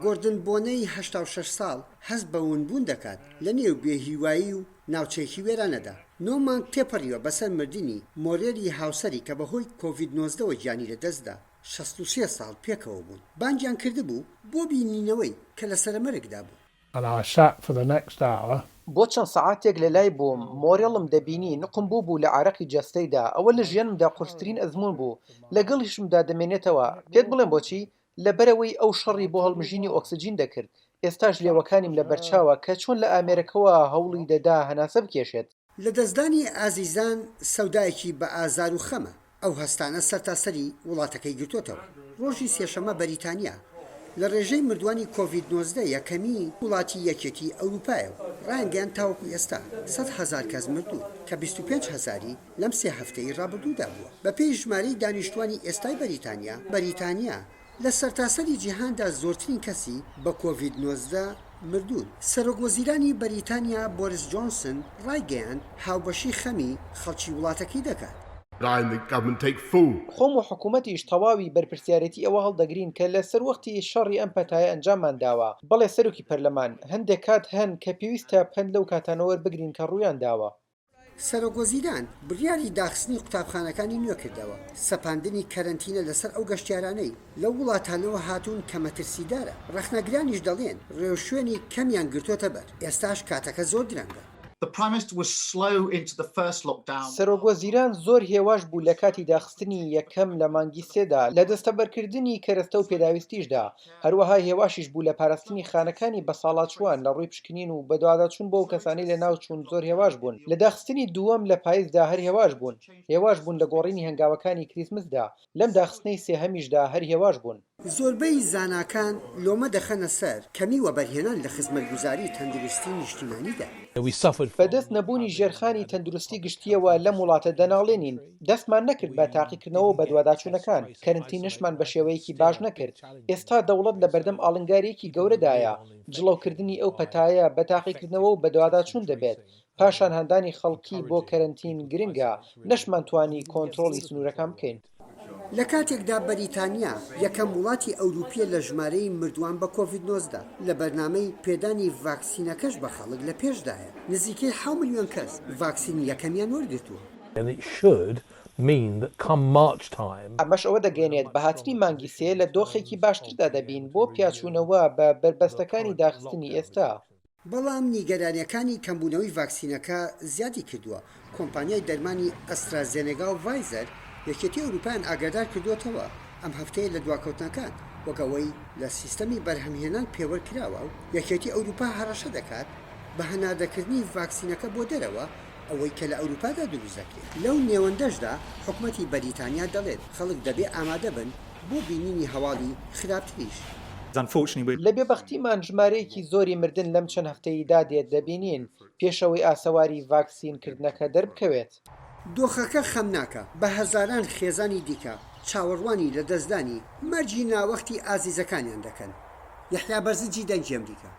گۆردن بۆنەی 86 ساڵ هەست بە ونبوون دەکات لە نێو بێهیوایی و ناوچەیەکی وێرانەدا. 9 مانگ تێپەڕیوە بەسەر مردنی مۆرێلی هاوسەری کە بەهۆی کۆڤید-19 گیانی لەدەستدا 63 ساڵ پێکەوە بوون. بانگیان کردبوو بۆ بینینەوەی کە لە سەرمەرگدا بوو. بۆ چەند سەعاتێک لەلای بووم، مۆرێڵم دەبینی نقم بوو لە عارەقی جەستەیدا. ئەوە لە ژیانمدا قورسترین ئەزمون بوو، لەگەڵیشمدا دەمێنێتەوە. پێت بڵێم بۆچی؟ لەبەرەوەی ئەو شەڕی بۆ هەڵمژینی ئۆکسجین دەکرد. ئێستاش لێوەکانیم لە بەرچاوە کە چۆن لە ئامێرەکەوە هەوڵی دەدا هەناسە بکێشێت. لە دەستدانی ئازیزان سەودایەکی بە ئازار و خەمە. ئەو هەستانە سەرتاسەری وڵاتەکەی گرتوتەوە. ڕۆژی سێشەمە بەریتانیا لە ڕێژەی مردوانی کۆڤید-19 یەکەمی وڵاتی یەکێتی ئەوروپایەوە ڕایانگەیان تاوەکو ئێستا 100,000 کەس مردوو کە 25,000 لەم سێ هەفتەی ڕابردوودا بووە. بە پێی ژمارەی دانیشتوانی ئێستای بەریتانیا لە سەرتاسەری جیهاندا زۆرترین کەسی بە کۆڤید-19 مردوون. سەرۆکوەزیرانی بەریتانیا بۆریس جۆنسن ڕایگەیان هاوبەشی خەمی خەڵکی وڵاتەکەی دەکات. خۆم و حکوومەتیش تەواوی بەرپرسیارەتی ئەوە هەڵدەگرین کە لە سەر وەختی شەڕی ئەم پەتایە ئەنجاممان داوە. بەڵێ سەرۆکی پەرلەمان، هەندێک کات هەن کە پێویستە پند لەو کاتانە وەربگرین کە ڕوویان داوە. سەرۆکوەزیران بڕیاری داخستنی قوتابخانەکانی نوێ کردەوە. سەپاندنی کەرەنتینە لەسەر ئەو گەشتیارانەی لەو وڵاتانەوە هاتوون کە مەترسیدارە. ڕەخنەگرانیش دەڵێن ڕێوشوێنی کەمیان گرتوۆتە بەر. ئێستاش کاتەکە زۆر درەنگە. سەرۆکوەزیران زۆر هێواش بوو لە کاتی داخستنی یەکەم لە مانگی سێدا لە دەستەبەرکردنی کەرەستە و پێداویستیشدا. هەروەها هێواشیش بوو لە پاراستنی خانەکانی بەساڵاتچوان لە ڕووی پشکنین و بەدواداچوون بۆ کەسانی لە ناوچوون زۆر هێواش بوون. لە داخستنی دووەم لە پاییزدا هەر هێواش بوون. هێواش بوون لە گۆڕینی هەنگاوەکانی کریسمسدا. لەم داخستنەی سێهەمیشدا هەر هێواش بوون. زۆربەی زاناکان لۆمە دەخەنە سەر کەمی وەبەرهێنان لە خزمەتگوزاری تەندروستی نیشتیمانیدا. بەدەست نەبوونی ژێرخانی تەندروستی گشتیەوە لەم وڵاتە دەناڵێنین. دەستمان نەکرد بە تاقیکردنەوە بە دوواداچوونەکان. کەرنتینشمان بە شێوەیەکی باش نەکرد. ئێستا دەوڵەت لە بەردەم ئاڵنگارێکی گەورەدایە. جڵەوکردنی ئەو پەتایە بە تاقیکردنەوە و بە دوواداچوون دەبێت. پاشان هەندانی خەڵکی بۆ کەرنتین گرنگە، نەشمان توانی کۆنتڕۆڵی سنوورەکان بکەین. لە کاتێکدا بەریتانیا یەکەم وڵاتی ئەوروپیە لە ژمارەی مردووان بە کۆڤید-19 لە بەرنامەی پێدانی ڤاکسینەکەش بە خەڵک لە پێشدایە. نزیکەی 7 ملیۆن کەس ڤاکسینی یەکەمیان وەرگرتووە. ئەمەش ئەوە دەگەێنێت بە هاتنی مانگی سێ لە دۆخێکی باشتردا دەبین بۆ پیاچوونەوە بە بربەستەکانی داخستنی ئێستا. بەڵام نیگەرانیەکانی کەمبوونەوەی ڤاکسینەکە زیادی کردووە. کۆمپانیای دەرمانی ئەسترازێنێگا و ڤایزەر یەکێتی ئەوروپایان ئاگادار کردوتەوە ئەم هەفتەیە لە دواکەوتنەکان وەکەوەی لە سیستەمی بەرهەمهێنان پێوەرکراوە و یەکێتی ئەوروپا هەڕەشە دەکات بە هەناردەکردنی ڤاکسینەکە بۆ دەرەوە ئەوەی کە لە ئەوروپادا دروست دەکرێت. لەو نێوەندەشدا حکوومەتی بەریتانیا دەڵێت خەڵک دەبێ ئامادە بن بۆ بینینی هەواڵی خراپتریش. لە بێبەختیمان ژمارەیەکی زۆری مردن لەم چەند هەفتەیەدا دێت دەبینین پێشەوەی ئاسەواری ڤاکسینکردنەکە دەربکەوێت. دۆخەکە خەمناکە بە هەزاران خێزانی دیکە چاوەڕوانی لە دەستدانی مەرجی ناوەختی ئازیزەکانیان دەکەن. یەحیا بەرزنجی دەنگی ئەمریکا.